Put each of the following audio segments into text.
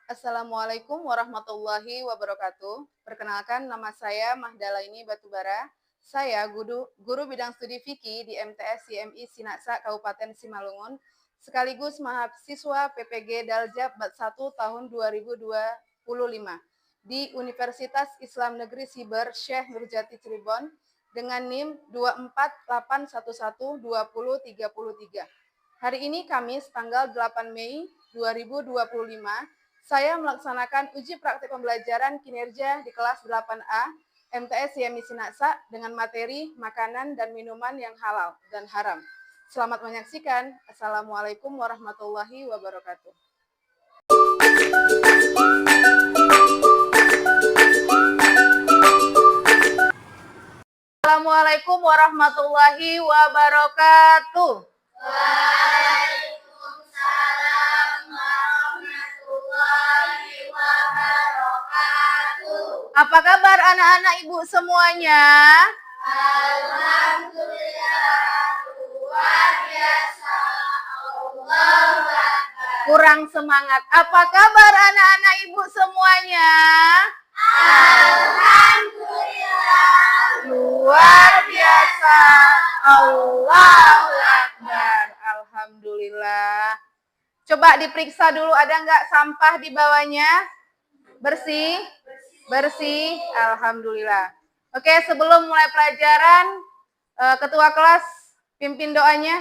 Assalamualaikum warahmatullahi wabarakatuh. Perkenalkan, nama saya Mahdalaini Batubara. Saya guru bidang studi fikih di MTS YMI Sinaksa Kabupaten Simalungun, sekaligus mahasiswa PPG Daljab Bat 1 tahun 2025 di Universitas Islam Negeri Siber Syekh Nurjati Cirebon dengan NIM 248112033. Hari ini Kamis tanggal 8 Mei 2025, saya melaksanakan uji praktik pembelajaran kinerja di kelas 8A MTS YMI Sinaksa dengan materi makanan dan minuman yang halal dan haram. Selamat menyaksikan. Assalamualaikum warahmatullahi wabarakatuh. Assalamualaikum warahmatullahi wabarakatuh. Apa kabar anak-anak ibu semuanya? Alhamdulillah, luar biasa. Allahu Akbar. Kurang semangat. Apa kabar anak-anak ibu semuanya? Alhamdulillah, Luar biasa. Allahu Akbar. Alhamdulillah. Coba diperiksa dulu, ada nggak sampah di bawahnya? Bersih? Bersih. Alhamdulillah. Oke, sebelum mulai pelajaran, ketua kelas pimpin doanya.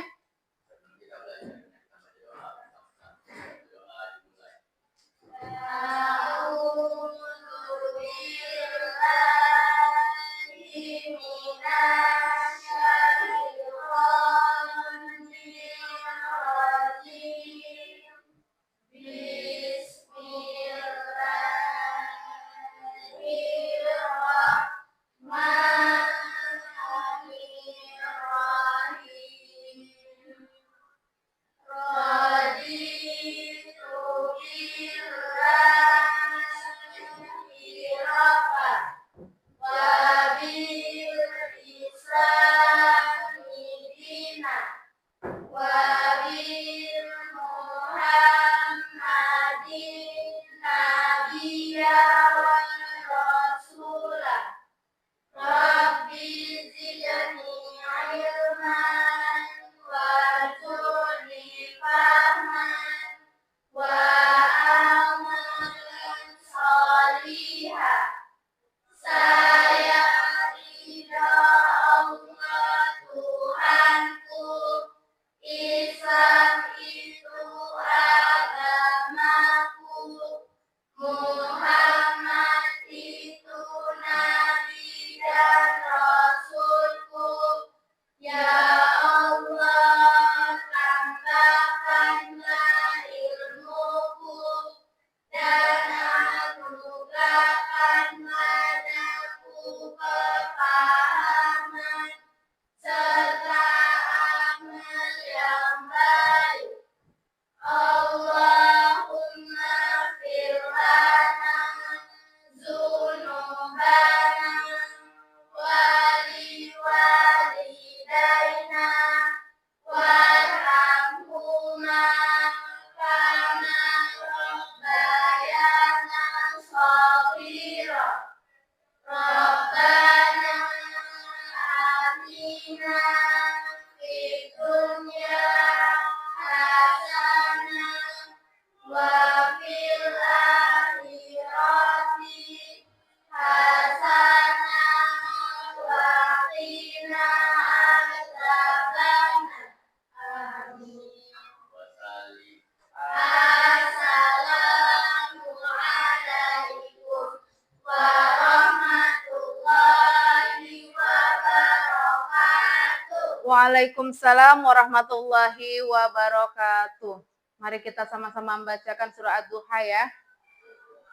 Waalaikumsalam warahmatullahi wabarakatuh. Mari kita sama-sama membacakan surah Ad-Duha ya.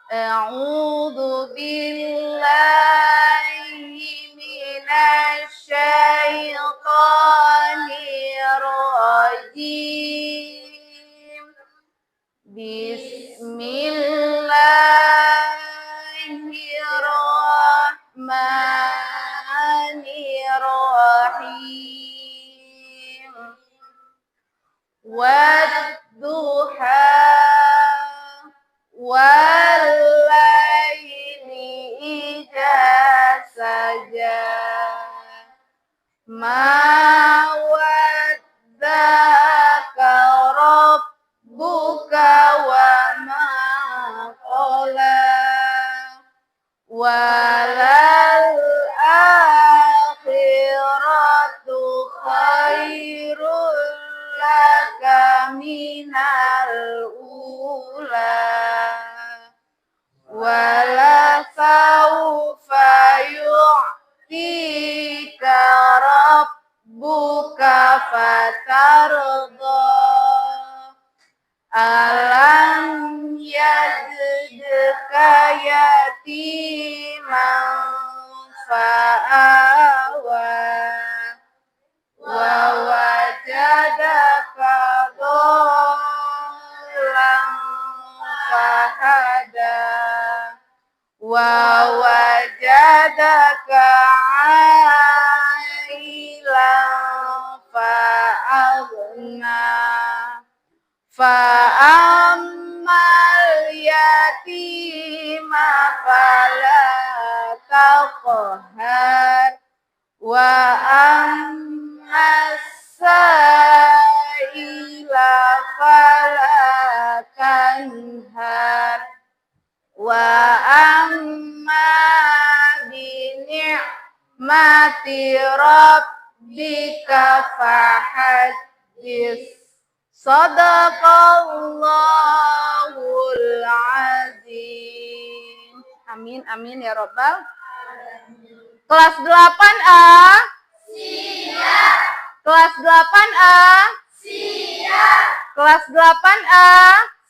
A'udzu billahi minasy syaithanir rajim. Bismillahirrahmanirrahim. Wadduha Walaili idza saja. Ma waddaka rabbuka wa ma qala. Walal akhiratu khairul laka minal ula. Wala sawfa yu'tika rabbuka fatarda. Alam yajidka yatiman fa'awa wa wajadaka dhallan fahada wa wajadaka 'ailan fa'aghna. Fa'ammal yatima fala taqhar wa ammas sa'ila fala tanhar wa amma bi ni'mati rabbika fahaddits. Shadaqallahul azim. Amin, amin ya Rabbal. Kelas 8A. Siap. Kelas 8A. Siap. Kelas 8A.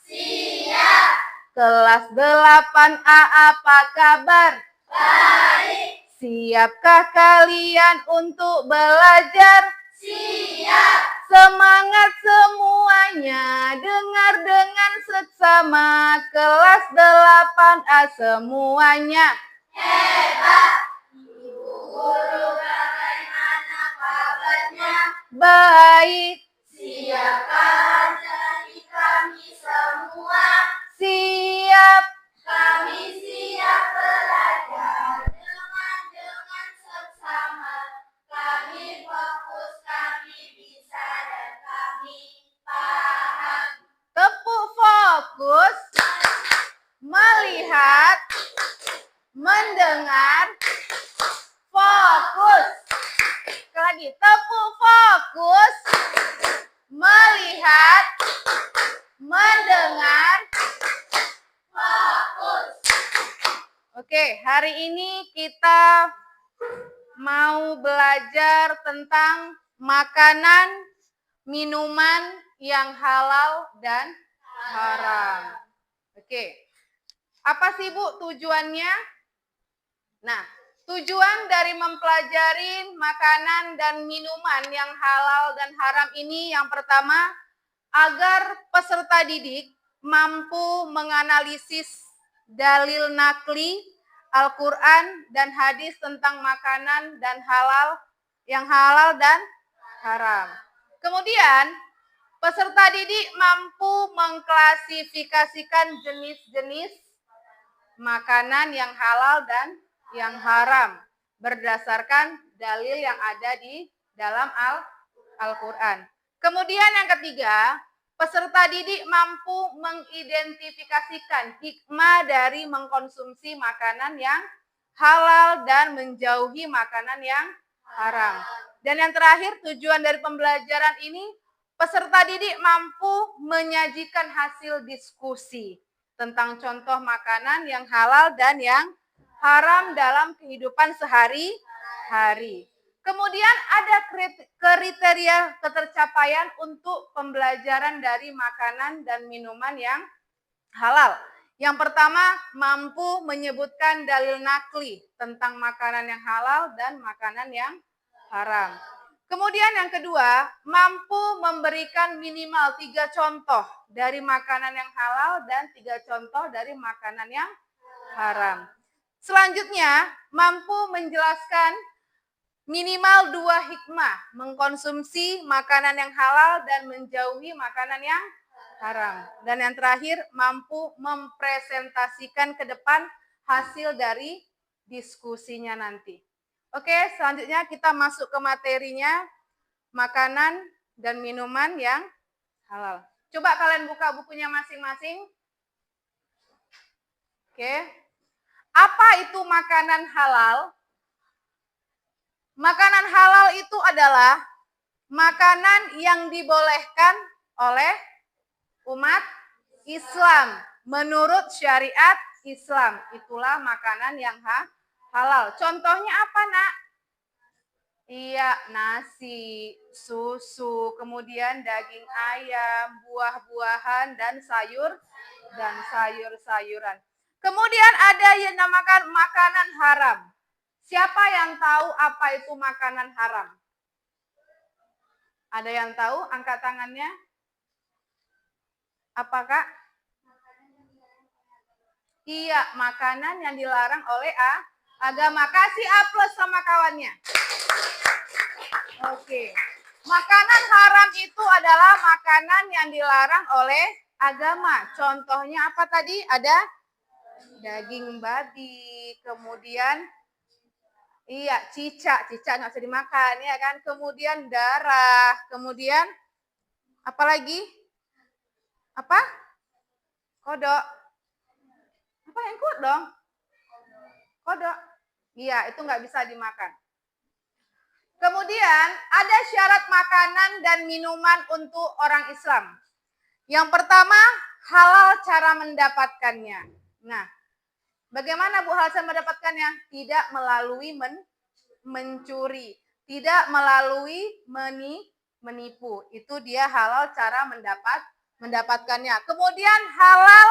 Siap. Kelas 8A apa kabar? Baik. Siapkah kalian untuk belajar? Siap. Semangat semuanya, dengar dengan seksama. Kelas 8A semuanya. Hebat. Ibu guru bagaimana kabarnya? Baik. Siapkah jadi kami semua? Siap. Kami siap belajar dengan seksama. Kami fokus, kami bisa, dan kami paham. Tepuk fokus. Melihat. Mendengar. Fokus. Sekali lagi. Tepuk fokus. Melihat. Mendengar. Fokus. Oke, hari ini kita mau belajar tentang makanan, minuman yang halal dan haram. Oke, apa sih Bu tujuannya? Nah, tujuan dari mempelajari makanan dan minuman yang halal dan haram ini yang pertama, agar peserta didik mampu menganalisis dalil nakli Al-Quran dan hadis tentang makanan dan yang halal dan haram. Kemudian, peserta didik mampu mengklasifikasikan jenis-jenis makanan yang halal dan yang haram berdasarkan dalil yang ada di dalam Al-Quran. Kemudian yang ketiga, peserta didik mampu mengidentifikasikan hikmah dari mengkonsumsi makanan yang halal dan menjauhi makanan yang haram. Dan yang terakhir, tujuan dari pembelajaran ini, peserta didik mampu menyajikan hasil diskusi tentang contoh makanan yang halal dan yang haram dalam kehidupan sehari-hari. Kemudian ada kriteria ketercapaian untuk pembelajaran dari makanan dan minuman yang halal. Yang pertama, mampu menyebutkan dalil nakli tentang makanan yang halal dan makanan yang haram. Kemudian yang kedua, mampu memberikan minimal 3 contoh dari makanan yang halal dan 3 contoh dari makanan yang haram. Selanjutnya, mampu menjelaskan minimal 2 hikmah mengkonsumsi makanan yang halal dan menjauhi makanan yang haram. Dan yang terakhir, mampu mempresentasikan ke depan hasil dari diskusinya nanti. Oke, selanjutnya kita masuk ke materinya, makanan dan minuman yang halal. Coba kalian buka bukunya masing-masing. Oke. Apa itu makanan halal? Makanan halal itu adalah makanan yang dibolehkan oleh umat Islam menurut syariat Islam. Itulah makanan yang halal. Contohnya apa, Nak? Iya, nasi, susu, kemudian daging ayam, buah-buahan dan sayur-sayuran. Kemudian ada yang dinamakan makanan haram. Siapa yang tahu apa itu makanan haram? Ada yang tahu? Angkat tangannya. Apa, Kak? Iya, makanan yang dilarang oleh agama. Kasih A+ sama kawannya. Oke. Makanan haram itu adalah makanan yang dilarang oleh agama. Contohnya apa tadi? Ada daging babi, kemudian iya, cicak nggak bisa dimakan ya kan. Kemudian darah, kemudian apa lagi? Apa? Kodok. Apa yang kodok? Kodok. Iya, itu nggak bisa dimakan. Kemudian ada syarat makanan dan minuman untuk orang Islam. Yang pertama, halal cara mendapatkannya. Nah, bagaimana Bu halal cara mendapatkannya? Tidak melalui mencuri, tidak melalui menipu. Itu dia halal cara mendapatkannya. Kemudian halal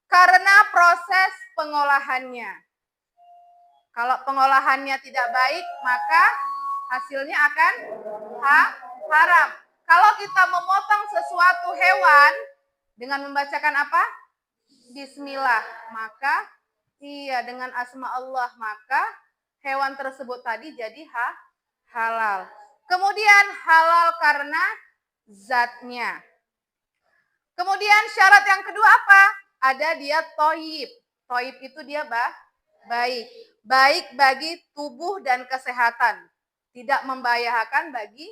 karena proses pengolahannya. Kalau pengolahannya tidak baik, maka hasilnya akan haram. Kalau kita memotong sesuatu hewan dengan membacakan apa? Bismillah, maka iya dengan asma Allah, maka hewan tersebut tadi jadi halal. Kemudian halal karena zatnya. Kemudian syarat yang kedua apa? Ada dia toyib. Toyib itu dia baik. Baik bagi tubuh dan kesehatan. Tidak membahayakan bagi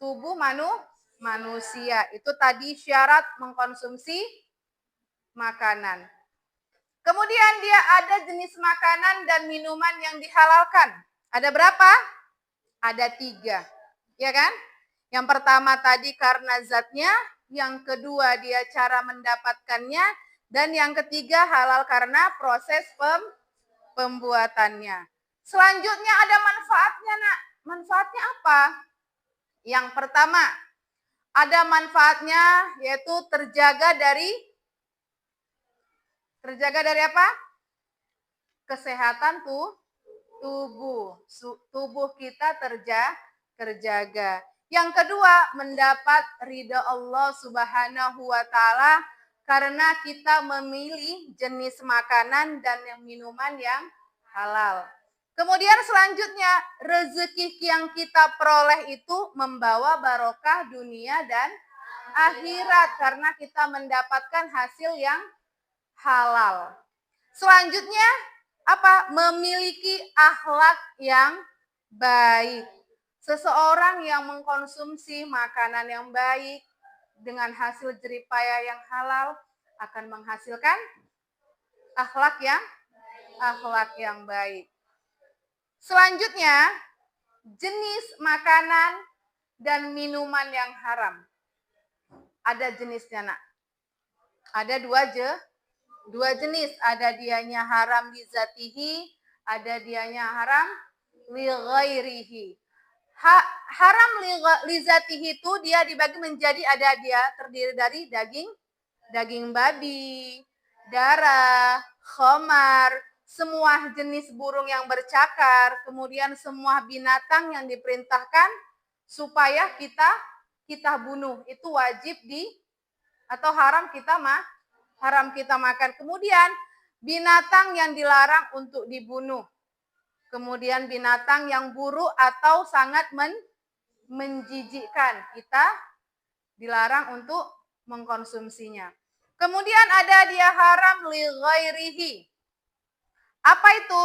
tubuh manusia. Itu tadi syarat mengkonsumsi makanan. Kemudian dia ada jenis makanan dan minuman yang dihalalkan. Ada berapa? Ada 3. Ya kan? Yang pertama tadi karena zatnya, yang kedua dia cara mendapatkannya, dan yang ketiga halal karena proses pembuatannya. Selanjutnya ada manfaatnya, Nak. Manfaatnya apa? Yang pertama, ada manfaatnya yaitu terjaga dari apa? Kesehatan tubuh. Tubuh kita terjaga. Yang kedua, mendapat ridha Allah Subhanahu wa taala karena kita memilih jenis makanan dan minuman yang halal. Kemudian selanjutnya, rezeki yang kita peroleh itu membawa barokah dunia dan akhirat karena kita mendapatkan hasil yang halal. Selanjutnya apa? Memiliki akhlak yang baik. Seseorang yang mengkonsumsi makanan yang baik dengan hasil jeripaya yang halal akan menghasilkan akhlak yang baik. Selanjutnya, jenis makanan dan minuman yang haram. Ada jenisnya, Nak. Ada dua jenis. Ada dianya haram li zatihi, ada dianya haram li ghairihi. Haram li zatihi itu dia dibagi menjadi dia terdiri dari daging babi, darah, khamar, semua jenis burung yang bercakar, kemudian semua binatang yang diperintahkan supaya kita bunuh. Itu wajib atau haram kita makan. Kemudian binatang yang dilarang untuk dibunuh. Kemudian binatang yang buruk atau sangat menjijikkan. Kita dilarang untuk mengkonsumsinya. Kemudian ada dia haram li ghairihi. Apa itu?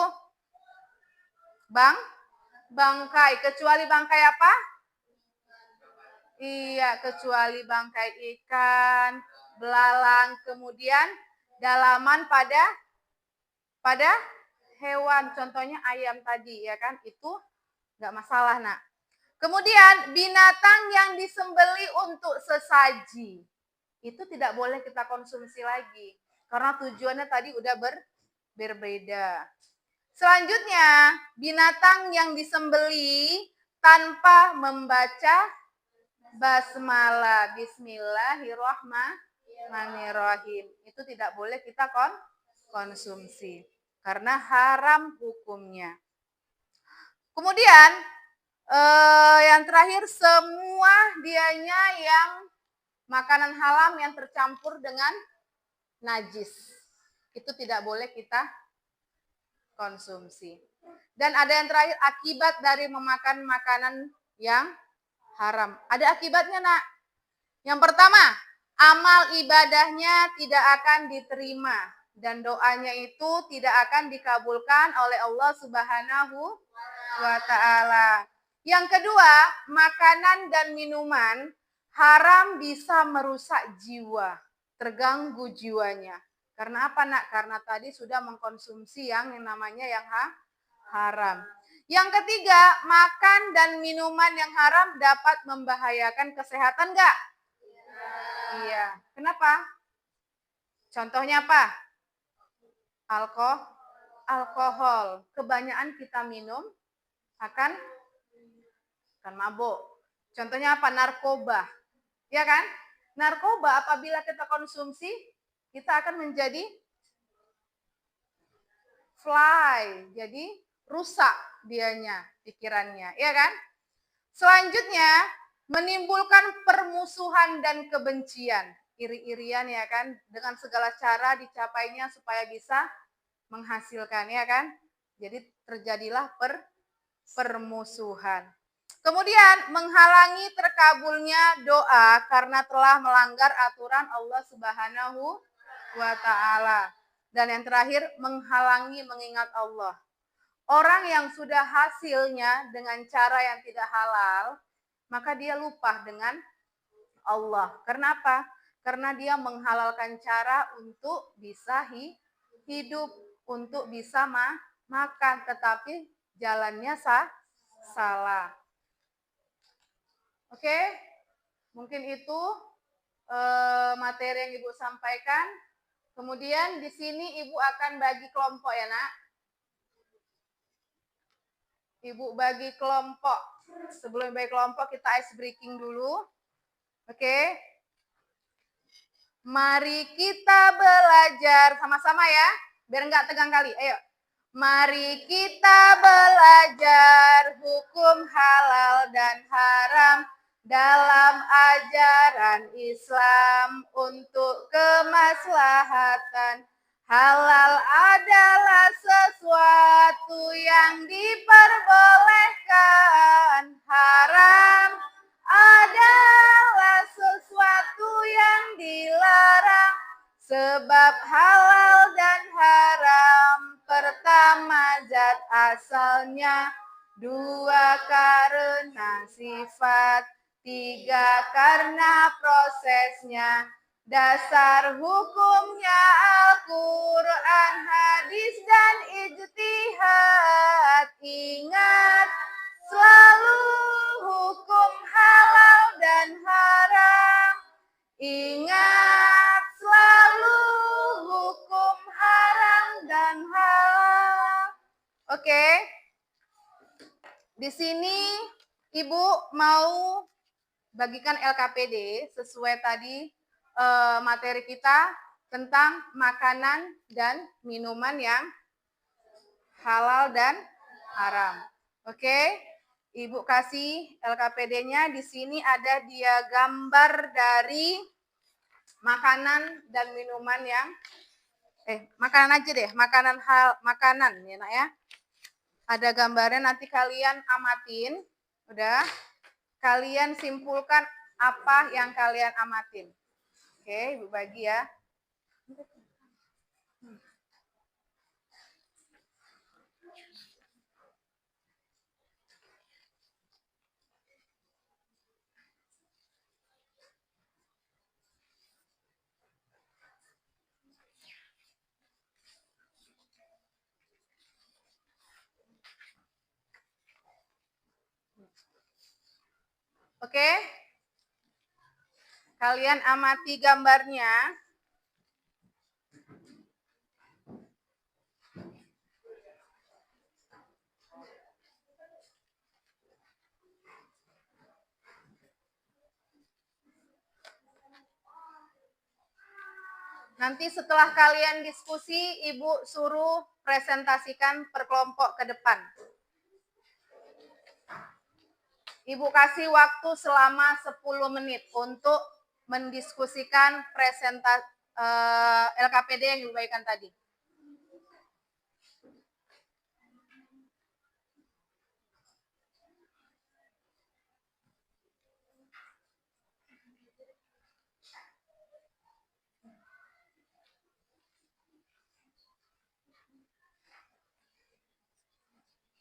Bangkai. Kecuali bangkai apa? Iya, kecuali bangkai ikan, belalang, kemudian dalaman pada hewan. Contohnya ayam tadi, ya kan? Itu nggak masalah, nak. Kemudian binatang yang disembeli untuk sesaji. Itu tidak boleh kita konsumsi lagi. Karena tujuannya tadi udah berbeda. Selanjutnya, binatang yang disembeli tanpa membaca basmalah, bismillahirrahmanirrahim. Itu tidak boleh kita konsumsi. Karena haram hukumnya. Kemudian, yang terakhir, semua dianya yang makanan haram yang tercampur dengan najis. Itu tidak boleh kita konsumsi. Dan ada yang terakhir, akibat dari memakan makanan yang haram. Ada akibatnya, nak. Yang pertama, amal ibadahnya tidak akan diterima. Dan doanya itu tidak akan dikabulkan oleh Allah Subhanahu wa ta'ala. Yang kedua, makanan dan minuman haram bisa merusak jiwa. Terganggu jiwanya. Karena apa, nak? Karena tadi sudah mengkonsumsi yang namanya yang haram. Yang ketiga, makan dan minuman yang haram dapat membahayakan kesehatan enggak? Iya. Kenapa? Contohnya apa? Alkohol. Kebanyakan kita minum akan mabuk. Contohnya apa? Narkoba. Ya kan? Narkoba apabila kita konsumsi, kita akan menjadi fly. Jadi rusak dianya, pikirannya, ya kan? Selanjutnya, menimbulkan permusuhan dan kebencian, iri-irian, ya kan? Dengan segala cara dicapainya supaya bisa menghasilkan, ya kan? Jadi terjadilah permusuhan. Kemudian menghalangi terkabulnya doa karena telah melanggar aturan Allah Subhanahu wa ta'ala. Dan yang terakhir, menghalangi mengingat Allah. Orang yang sudah hasilnya dengan cara yang tidak halal, maka dia lupa dengan Allah. Kenapa? Karena dia menghalalkan cara untuk bisa hidup, untuk bisa makan, tetapi jalannya salah. Oke? Mungkin itu materi yang Ibu sampaikan. Kemudian di sini Ibu akan bagi kelompok, ya, nak. Ibu bagi kelompok. Sebelum bagi kelompok, kita ice breaking dulu. Oke. Mari kita belajar sama-sama, ya. Biar nggak tegang kali. Ayo. Mari kita belajar hukum halal dan haram dalam ajaran Islam untuk kemaslahatan. Halal adalah sesuatu yang diperbolehkan. Haram adalah sesuatu yang dilarang. Sebab halal dan haram pertama zat asalnya, dua karena sifat, tiga karena prosesnya. Dasar hukumnya Al-Quran, hadis, dan ijtihad. Ingat selalu hukum halal dan haram. Ingat selalu hukum haram dan halal. Oke. Di sini Ibu mau bagikan LKPD sesuai tadi materi kita tentang makanan dan minuman yang halal dan haram. Oke, Ibu kasih LKPD-nya. Di sini ada dia gambar dari makanan dan minuman yang makanan aja deh, makanan ya, nak, ya. Ada gambarnya, nanti kalian amatin. Udah, kalian simpulkan apa yang kalian amatin. Oke, Ibu bagi ya. Oke. Kalian amati gambarnya. Nanti setelah kalian diskusi, Ibu suruh presentasikan per kelompok ke depan. Ibu kasih waktu selama 10 menit untuk mendiskusikan LKPD yang Ibu bagikan tadi.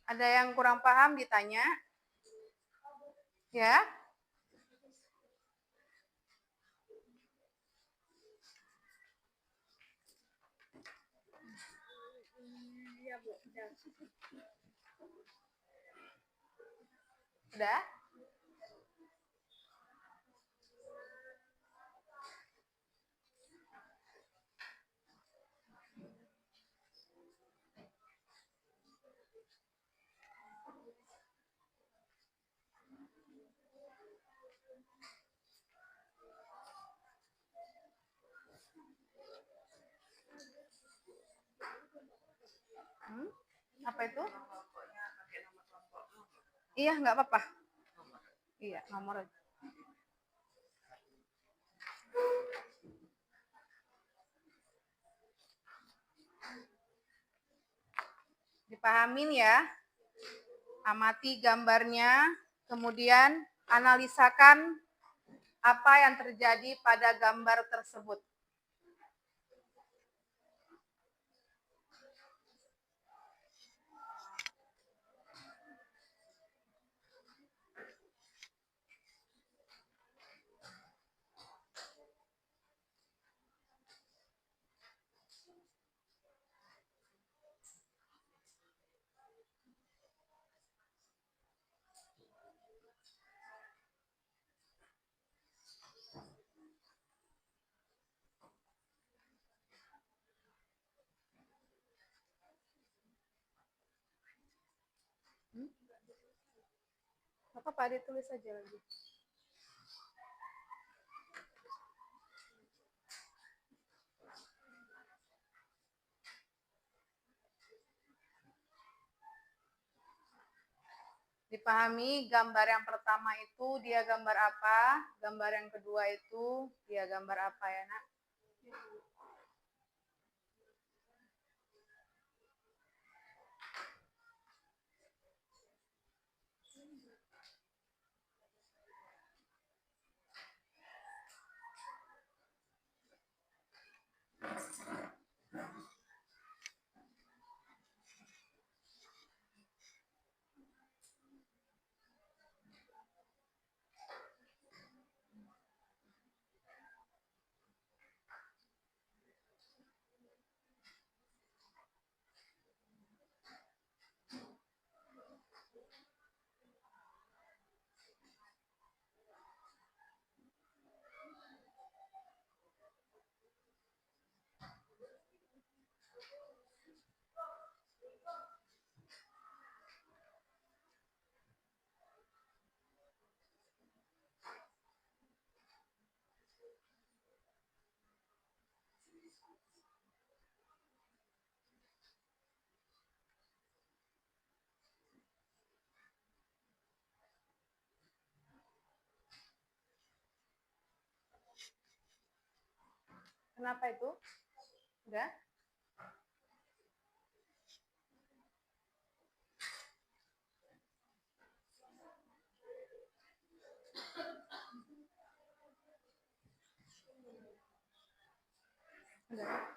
Ada yang kurang paham ditanya? Ya? Udah? Apa itu? Iya, nggak apa-apa. Iya, nomor aja. Dipahamin ya. Amati gambarnya, kemudian analisakan apa yang terjadi pada gambar tersebut. Apa-apa, ditulis aja lagi. Dipahami gambar yang pertama itu dia gambar apa, gambar yang kedua itu dia gambar apa ya, Nak? Kenapa itu? Udah? Udah.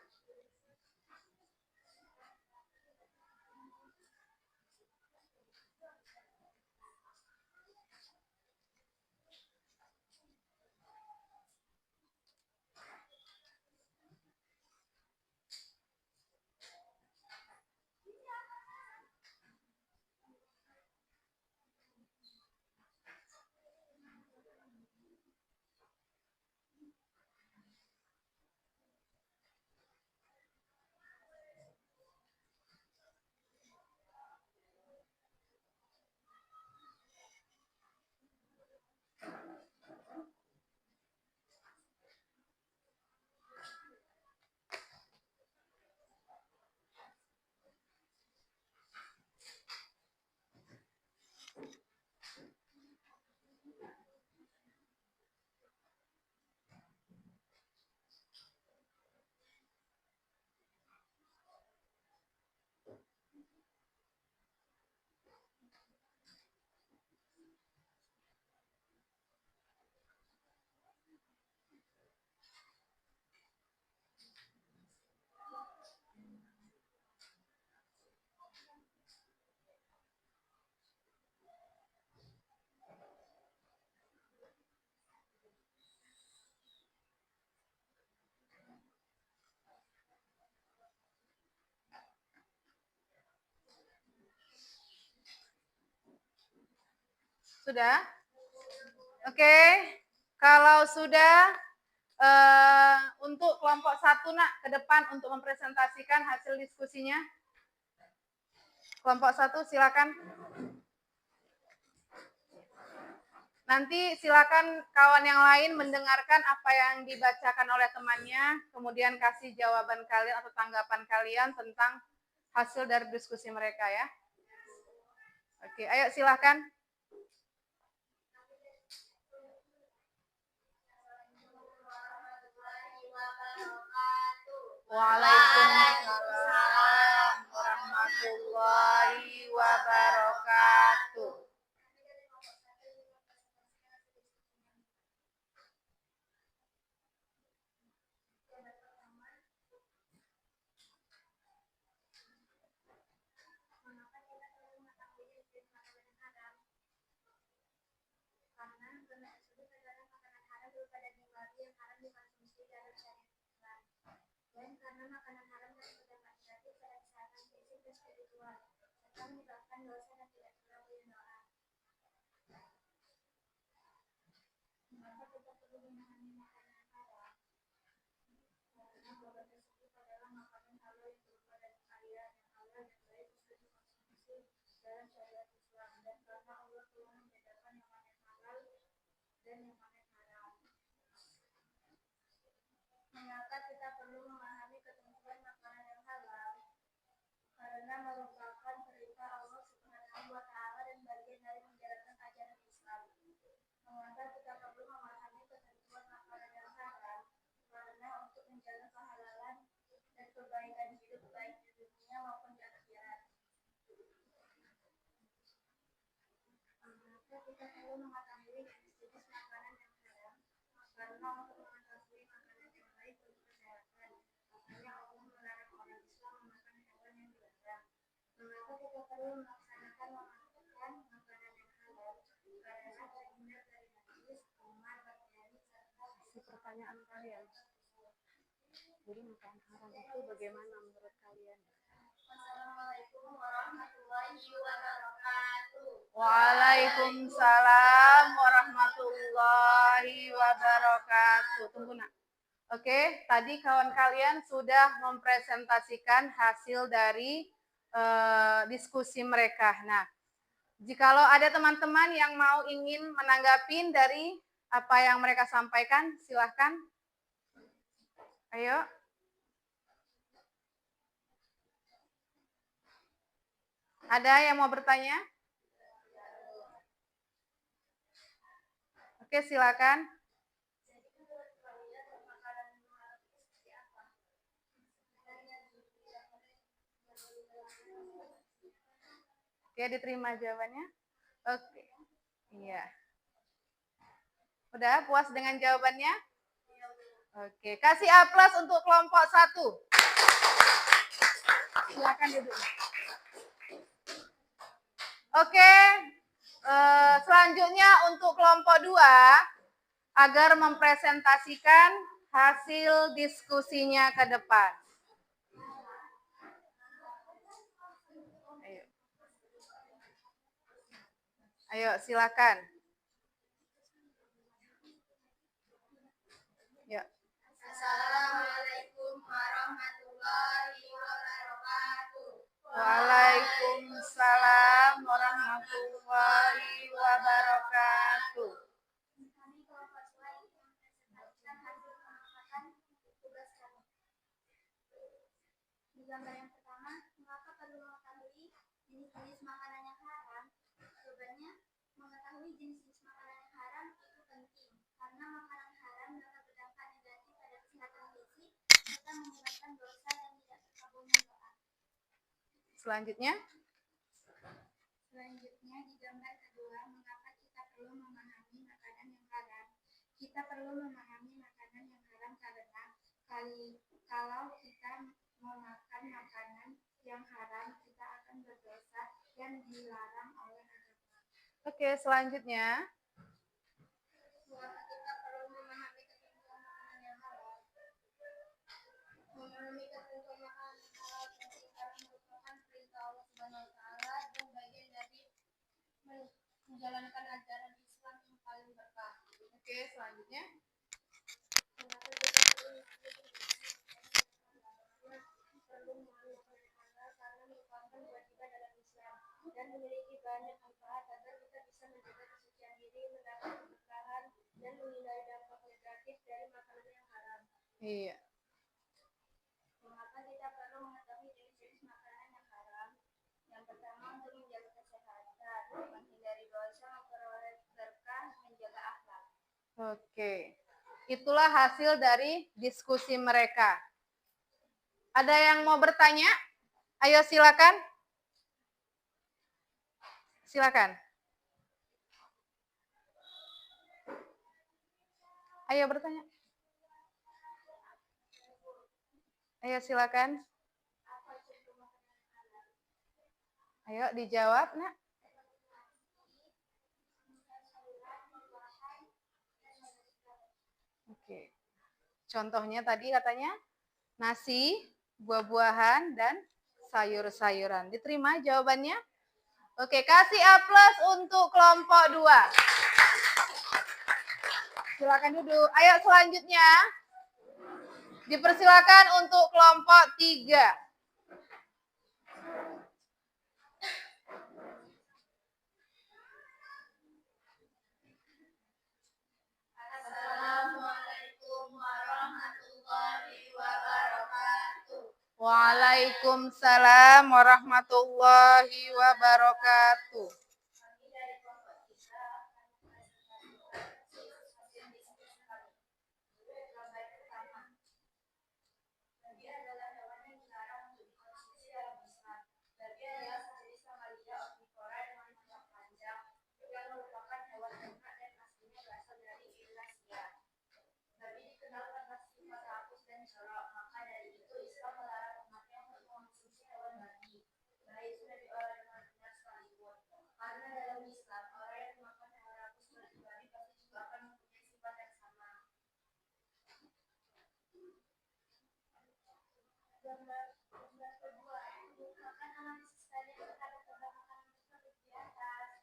Sudah? Oke. Kalau sudah, untuk kelompok 1 nak ke depan untuk mempresentasikan hasil diskusinya. Kelompok 1 silakan. Nanti silakan kawan yang lain mendengarkan apa yang dibacakan oleh temannya, kemudian kasih jawaban kalian atau tanggapan kalian tentang hasil dari diskusi mereka ya. Oke, ayo silakan. Waalaikumsalam warahmatullahi wabarakatuh. Dan karena makanan haram dapat berdampak negatif pada kesehatan fisik dan spiritual, serta menyebabkan dosa dan tidak terkabulnya doa. Maka kita perlu memahami makanan halal, karena obat tersebut adalah makanan halal yang berupa daging ayam yang halal dan baik untuk dikonsumsi dalam syariat Islam, dan karena Allah telah membedakan yang mana halal dan yang mana haram. Mengapa kita perlu memahami ketentuan makanan yang halal? Karena merupakan perintah Allah Subhanahu wa Ta'ala dan bagian dari menjalankan ajaran Islam. Mengapa kita perlu memahami ketentuan makanan yang halal? Karena untuk menjaga kehalalan dan kebaikan hidup baik di dunia maupun di akhirat. Mengapa kita perlu mengetahui jenis makanan yang haram? Karena untuk mengetahui makanan yang baik untuk kesehatan, makanya Allah melarang orang Islam memakan hewan yang dilarang. Mengapa kita perlu melaksanakan memakan makanan yang halal? Karena terhindar dari najis, kuman, bakteri, serta Pertanyaan kalian. Jadi makanan haram itu bagaimana menurut kalian? Wassalamualaikum warahmatullahi wabarakatuh. Waalaikumsalam warahmatullahi wabarakatuh. Tunggu nak. Oke, tadi kawan kalian sudah mempresentasikan hasil dari diskusi mereka. Nah, jikalau ada teman-teman yang mau ingin menanggapi dari apa yang mereka sampaikan, silahkan. Ayo. Ada yang mau bertanya? Oke, silakan. Oke, diterima jawabannya? Oke. Iya. Udah puas dengan jawabannya? Oke, kasih aplaus untuk kelompok 1. Silakan duduk. Oke, selanjutnya untuk kelompok 2, agar mempresentasikan hasil diskusinya ke depan. Ayo silakan. Ya. Assalamualaikum warahmatullahi wabarakatuh. Waalaikumsalam warahmatullahi wabarakatuh. Kami kelompok 2 ingin mempresentasikan hasil pengamatan tugas kami. Di gambar yang pertama, mengapa perlu mengetahui jenis-jenis makanan yang haram? Jawabannya, mengetahui jenis-jenis makanan yang haram itu penting, karena makanan haram dapat berdampak negatif pada kesehatan fisik serta menyebabkan dosa dan tidak terkabulnya doa. Selanjutnya, di gambar kedua, mengapa kita perlu memahami makanan yang haram? Kita perlu memahami makanan yang haram karena kalau kita memakan makanan yang haram, kita akan berdosa dan dilarang oleh agama. oke, selanjutnya. Mengapa kita perlu memahami ketentuan makanan yang halal? Memahami ketentuan makanan yang halal penting karena merupakan perintah Allah Subhanahu wa Ta'ala dan bagian dari menjalankan ajaran Islam yang paling berkah. Oke, selanjutnya. Mengapa kita perlu memahami makanan halal karena merupakan kewajiban dalam Islam dan memiliki banyak manfaat agar kita bisa menjaga kesucian diri, mendapat keberkahan dan menghindari dampak negatif dari makanan yang haram. Iya. Mengapa kita perlu mengetahui jenis-jenis makanan yang haram? Yang pertama, untuk menjaga kesehatan, menghindari dosa, memperoleh berkah, menjaga akhlak. Oke. Itulah hasil dari diskusi mereka. Ada yang mau bertanya? Ayo silakan. Silakan. Ayo bertanya. Ayo silakan. Ayo dijawab, Nak. Oke. Contohnya tadi katanya nasi, buah-buahan, dan sayur-sayuran. Diterima jawabannya? Oke, kasih aplaus untuk kelompok 2. Silakan duduk. Ayo selanjutnya. Dipersilakan untuk kelompok 3. Assalamualaikum warahmatullahi wabarakatuh. Waalaikumsalam warahmatullahi wabarakatuh. Kami dari kelompok 3 akan mempresentasikan hasil diskusi kami. Gambar pertama. Babi adalah hewan yang dilarang untuk dikonsumsi dalam Islam. Babi adalah sejenis mamalia omnivora dengan sayap panjang yang merupakan hewan ternak dan aslinya berasal dari Eurasia. Babi dikenal karena sifat rakus dan jorok, maka dari itu Islam melarang umatnya untuk mengonsumsi hewan babi. Baik sudah diolah dengan benar sekalipun. Karena dalam Islam, orang yang memakan hewan rakus seperti babi pasti juga akan mempunyai sifat yang sama. Gambar kedua, melakukan analisis kalian terhadap gambar makanan tersebut di atas.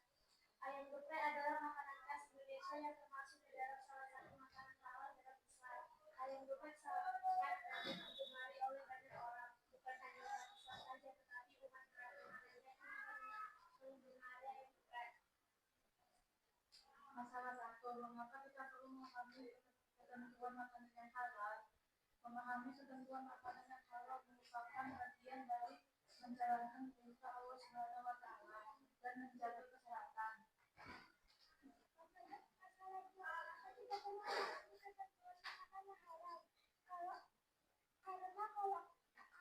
Ayam geprek adalah makanan khas Indonesia yang termasuk di dalam salah satu makanan halal dalam Islam. Ayam geprek sangat digemari oleh banyak orang, bukan hanya umat Islam saja, tetapi umat beragama lainnya menggemari ayam geprek. Masalah 1, mengapa kita perlu memahami ketentuan makanan yang halal? Memahami ketentuan makanan yang halal merupakan bagian dari menjalankan perintah Allah Subhanahu wa Ta'ala dan menjaga kesehatan.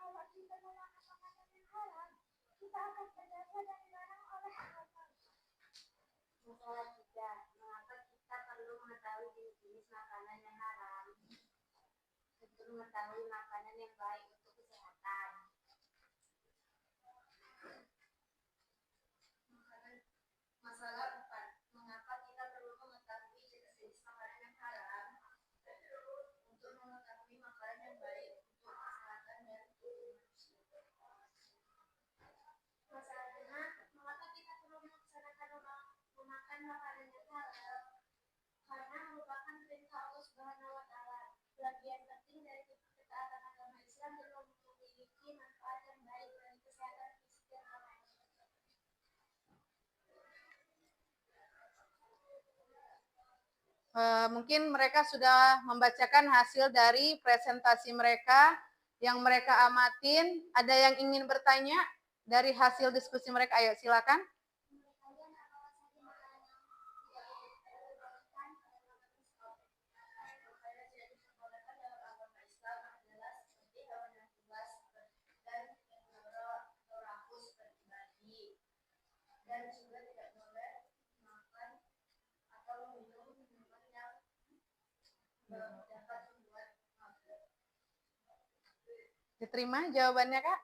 Kalau kita memakan makanan yang halal, kita akan berdosa dan dilarang oleh agama. Masalah 3, mengapa kita perlu mengetahui jenis-jenis makanan yang haram? untuk mengetahui makanan yang baik untuk kesehatan. Masalah 4. Mengapa kita perlu mengetahui jenis-jenis makanan yang haram untuk mengetahui makanan yang baik untuk kesehatan dan tubuh manusia? Masalah 5. Mengapa kita perlu melaksanakan memakan makanan yang halal? Karena merupakan perintah Allah Subhanahu wa taala. Bagian penting dari ketaatan agama Islam dan memiliki manfaat yang baik bagi kesehatan fisik dan rohani. Mungkin mereka sudah membacakan hasil dari presentasi mereka yang mereka amatin. Ada yang ingin bertanya dari hasil diskusi mereka? Ayo silakan. Dan juga tidak boleh makan atau minum minuman yang dapat membuat mabuk. Diterima jawabannya, Kak?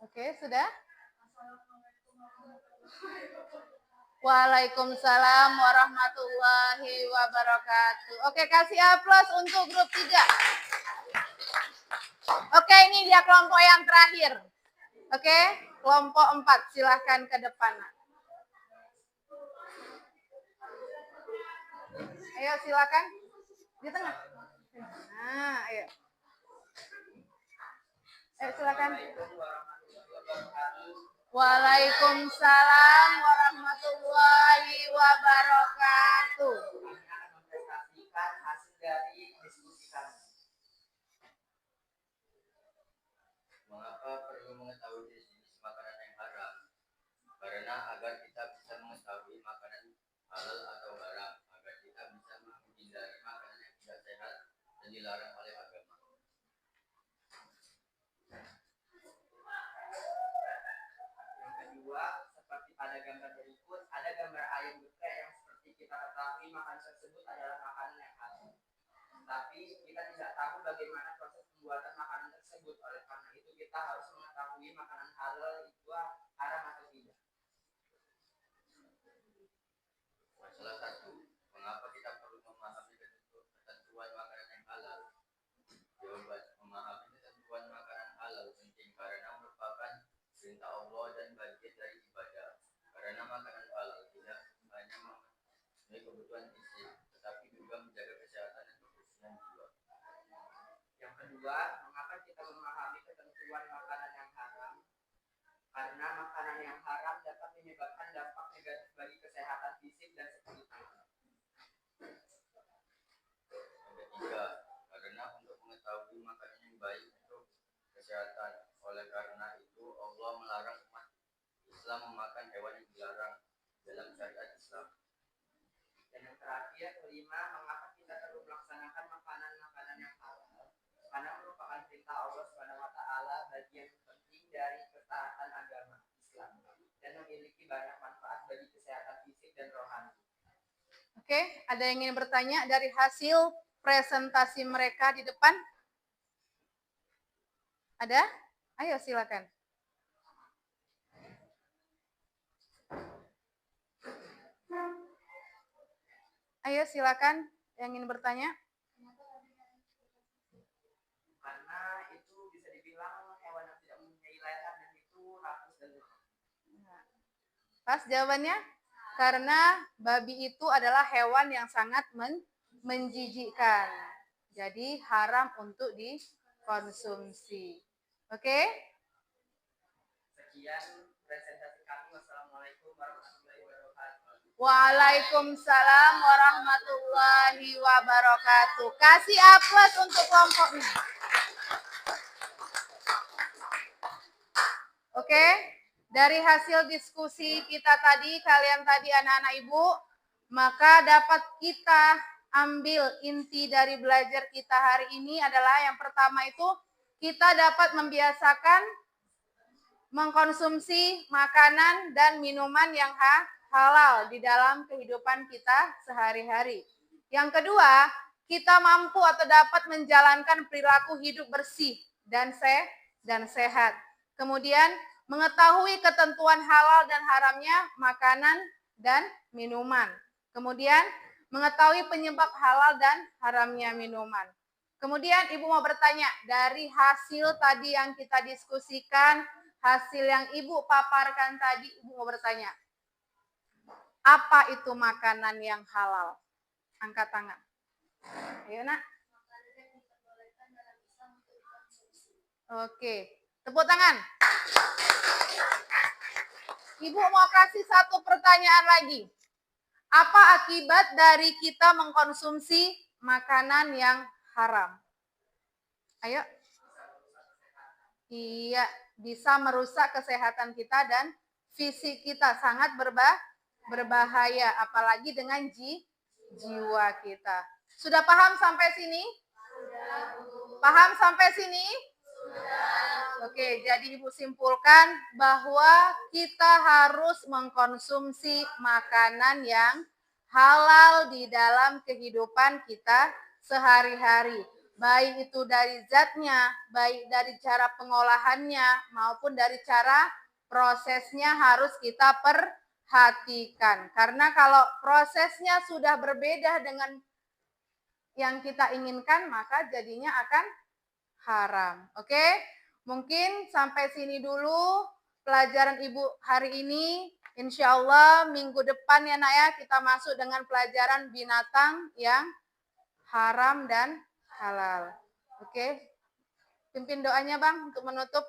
Oke, sudah? Waalaikumsalam warahmatullahi wabarakatuh. Oke, kasih aplaus untuk grup 3. Oke, ini dia kelompok yang terakhir. Oke, kelompok 4. Silahkan ke depan. Ayo, silakan. Di tengah. Nah, ayo. Ayo, silakan. Waalaikumsalam warahmatullahi wabarakatuh. Kami akan mempresentasikan hasil dari diskusi kami. Mengapa perlu mengetahui jenis makanan yang haram? Karena agar kita bisa mengetahui makanan halal atau haram, agar kita bisa menghindari makanan yang tidak sehat dan dilarang oleh agama. Yang kedua, seperti pada gambar berikut, ada gambar ayam geprek yang seperti kita ketahui makanan tersebut adalah makanan yang halal. Tapi kita tidak tahu bagaimana proses pembuatan makanan tersebut. Oleh karena itu kita harus mengetahui makanan halal itu haram atau tidak. Masalah 1. Mengapa kita perlu memahami ketentuan makanan yang halal? Jawaban: memahami ketentuan makanan halal penting karena merupakan perintah Allah dan bagian dari ibadah. Karena makanan halal tidak hanya memenuhi kebutuhan fisik, tetapi juga menjaga kesehatan dan kebersihan jiwa. Yang kedua, mengapa kita memahami ketentuan makanan yang haram? Karena makanan yang haram dapat menyebabkan dampak negatif bagi kesehatan fisik dan spiritual. Yang ketiga, karena untuk mengetahui makanan yang baik untuk kesehatan. Oleh karena itu Allah melarang umat Islam memakan hewan yang dilarang dalam syariat Islam. Dan yang terakhir, kelima, mengapa kita perlu melaksanakan makanan-makanan yang halal? Karena merupakan perintah Allah Subhanahu wa taala, bagian penting dari ketaatan agama Islam dan memiliki banyak manfaat bagi kesehatan fisik dan rohani. Oke, ada yang ingin bertanya dari hasil presentasi mereka di depan? Ada? Ayo silakan. Ayo silakan yang ingin bertanya. Karena itu bisa dibilang hewan yang tidak mempunyai leher dan itu rakus dan lemah. Pas jawabannya? Karena babi itu adalah hewan yang sangat menjijikkan. Jadi haram untuk dikonsumsi. Oke? Sekian presentasi kami. Wassalamualaikum warahmatullahi wabarakatuh. Waalaikumsalam warahmatullahi wabarakatuh. Kasih aplaus untuk kelompoknya. Oke, dari hasil diskusi kita tadi, kalian tadi anak-anak ibu, maka dapat kita ambil inti dari belajar kita hari ini adalah yang pertama itu kita dapat membiasakan mengkonsumsi makanan dan minuman yang halal di dalam kehidupan kita sehari-hari. Yang kedua, kita mampu atau dapat menjalankan perilaku hidup bersih dan sehat. Kemudian mengetahui ketentuan halal dan haramnya makanan dan minuman. Kemudian mengetahui penyebab halal dan haramnya minuman. Kemudian Ibu mau bertanya, dari hasil tadi yang kita diskusikan, hasil yang Ibu paparkan tadi, Ibu mau bertanya, apa itu makanan yang halal? Angkat tangan. Ayo nak. Oke, tepuk tangan. Ibu mau kasih satu pertanyaan lagi. Apa akibat dari kita mengkonsumsi makanan yang haram? Ayo. Iya, bisa merusak kesehatan kita dan fisik kita, sangat berbahaya, apalagi dengan jiwa kita. Sudah paham sampai sini? Paham sampai sini? Oke, jadi Ibu simpulkan bahwa kita harus mengkonsumsi makanan yang halal di dalam kehidupan kita sehari-hari. Baik itu dari zatnya, baik dari cara pengolahannya, maupun dari cara prosesnya harus kita perhatikan. Karena kalau prosesnya sudah berbeda dengan yang kita inginkan, maka jadinya akan haram. Oke? Mungkin sampai sini dulu pelajaran Ibu hari ini. Insya Allah minggu depan ya nak ya, kita masuk dengan pelajaran binatang yang haram dan halal. Oke? Pimpin doanya Bang untuk menutup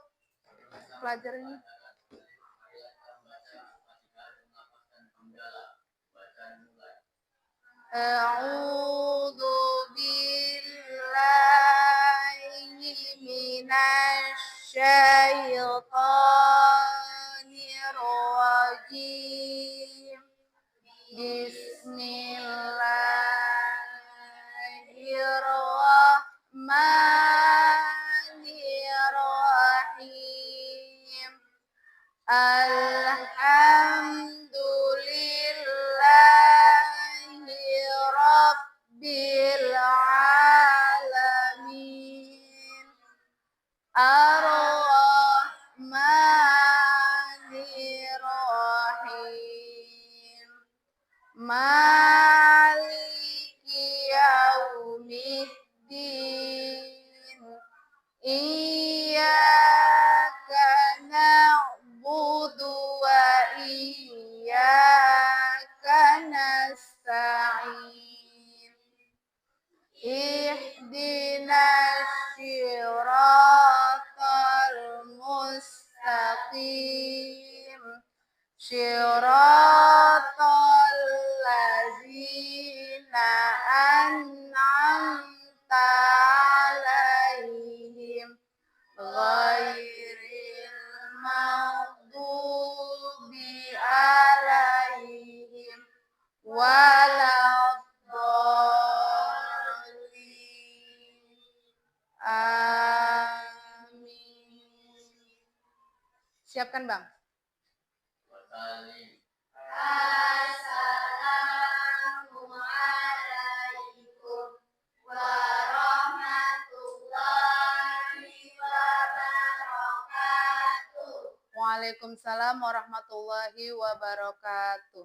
pelajaran ini. A'udzu billahi minasyaitonir rajim. Bismillahirrahmanirrahim. Alhamdulillahi Rabbil Alamin. Ar-Rahmanir-Rahim. Maliki yaumiddin. Iyyaka na'budu wa iyyaka nasta'in. Ihdinas siratal mustaqim. Siratal ladzina an'amta 'alaihim ghairil maghdubi 'alaihim waladdallin. Amin. Siapkan Bang. Assalamualaikum warahmatullahi wabarakatuh. Waalaikumsalam warahmatullahi wabarakatuh.